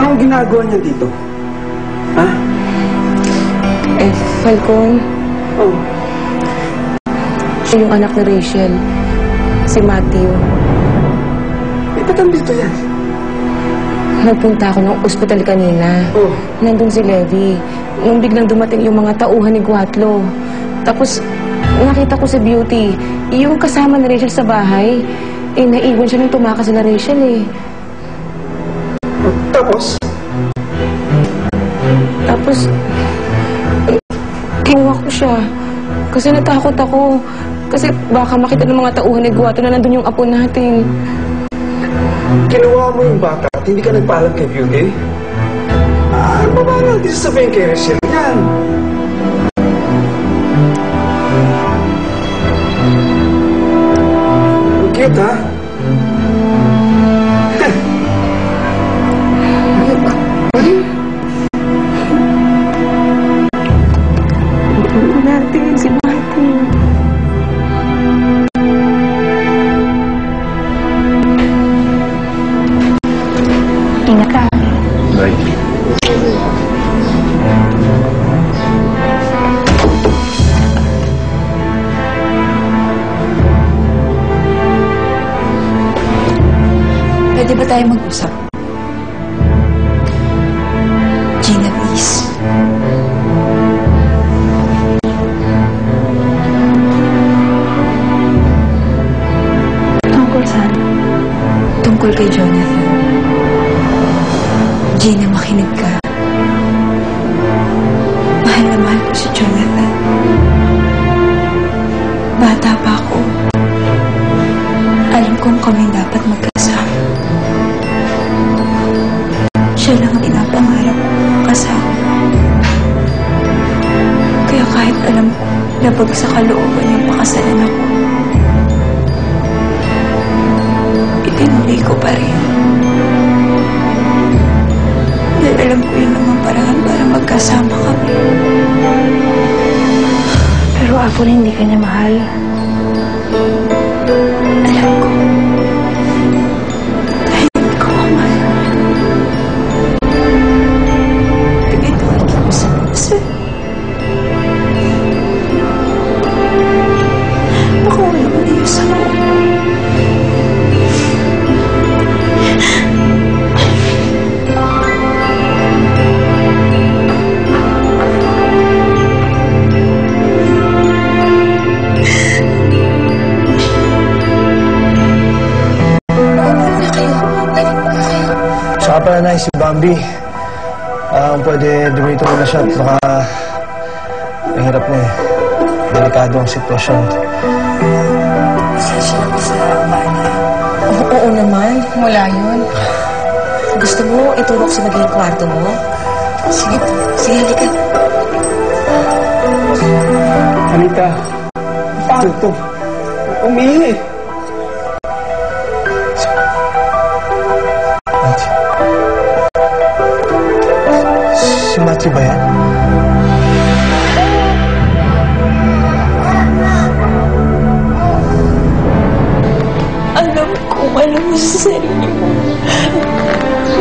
Anong ginagawa niya dito? Ha? Falcon. Oh. Siya yung anak ni Rachel. Si Matthew. Ba't nandito yan? Nagpunta ako ng ospital kanina. Oh. Nandun si Levi. Nung biglang dumating yung mga tauhan ni Guatlo. Tapos, nakita ko si Beauty. Yung kasama ni Rachel sa bahay. Naiwan siya nung tumakas sila Rachel Tapos? Tapos, kinuha ko siya. Kasi natakot ako. Kasi baka makita ng mga tauhan ni Guatlo na nandun yung apo natin. Kinuha mo yung bata at hindi ka nagpaalam kay Beauty? Ano ba natin sasabihin kay Rachel yan? Ang cute, ha? Natin si Matthew. Ingat ka. Right. Pwede ba tayo mag-usap? Gina, please. Tungkol saan? Tungkol kay Jonathan. Gina, makinig ka. Mahal na mahal ko si Jonathan. Bata pa ako. Alam kong kami dapat magkasama. Siya lang ang pinapangarap kong kasama. Kaya kahit alam ko na pag sa kalooban yung pakasalan ako, itinuloy ko pa rin. Dahil alam ko yun naman paraan para magkasama kami. Pero ako na hindi ka niya mahal. Alam ko. Dahil hindi ko mahal. Ito ay kiusap ko sa'yo. Baka wala ko na yung sama. Saka pala na si Bambi. Pwede dumito mo na siya at baka mahirap na eh. Delikado ang sitwasyon. Pasensya na sa bana. Oo naman. Wala yun. Gusto mo iturok sa magiging kwarto mo? Sige, sige, halika. Anita, paano to? Umihi. Si Matthew ba yan? Alam kong alam mo sa sarili mo.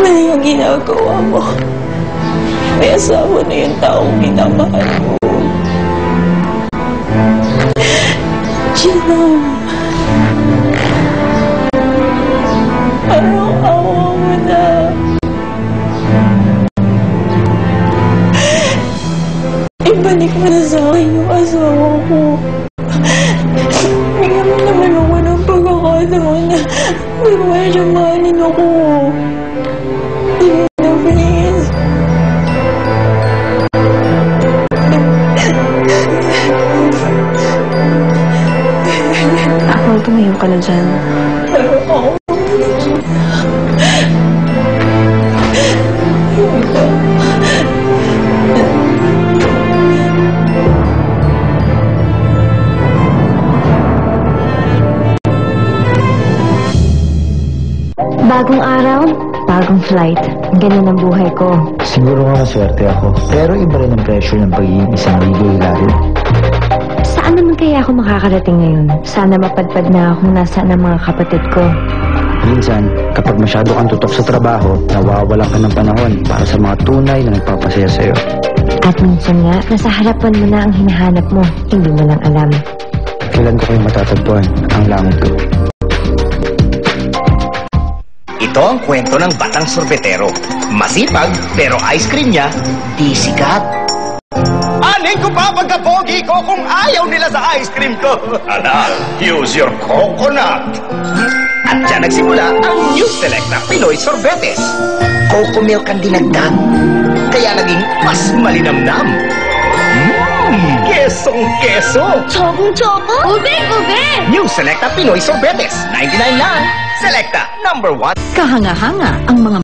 Mali ang ginagawa mo. May asawa na yung taong minamahal mo. Gina, parang awa mo na. Ibalik mo na sa akin yung asawa ko. Bigyan mo naman ako ng pagkakataon na gawin siya mahalin ako. Gina, please. Apple, tumayo ka na dyan. Pero ako. Bagong araw, bagong flight. Ganun ang buhay ko. Siguro nga maswerte ako. Pero iba rin ang pressure ng pagiging isang legal laro. Saan naman kaya ako makakarating ngayon? Sana mapadpad na akong nasaan ang mga kapatid ko. Minsan, kapag masyado kang tutok sa trabaho, nawawalan ka ng panahon para sa mga tunay na nagpapasaya sa'yo. At minsan nga, nasa harapan mo na ang hinahanap mo, hindi mo lang alam. Kailan ko kayo matatagpuan ang langit ko? Ito ang kwento ng batang sorbetero. Masipag, pero ice cream niya, di sikat. Anin ko pa pagkapogi ko kung ayaw nila sa ice cream ko. Anak, use your coconut. At dyan nagsimula ang New Selecta Pinoy Sorbetes. Coco milk ang dinagdag, kaya naging mas malinamnam. Kesong-keso. Chokong-choko? Ube-ube! New Selecta Pinoy Sorbetes, 99 lang. Selecta, #1. Kahanga-hanga ang mga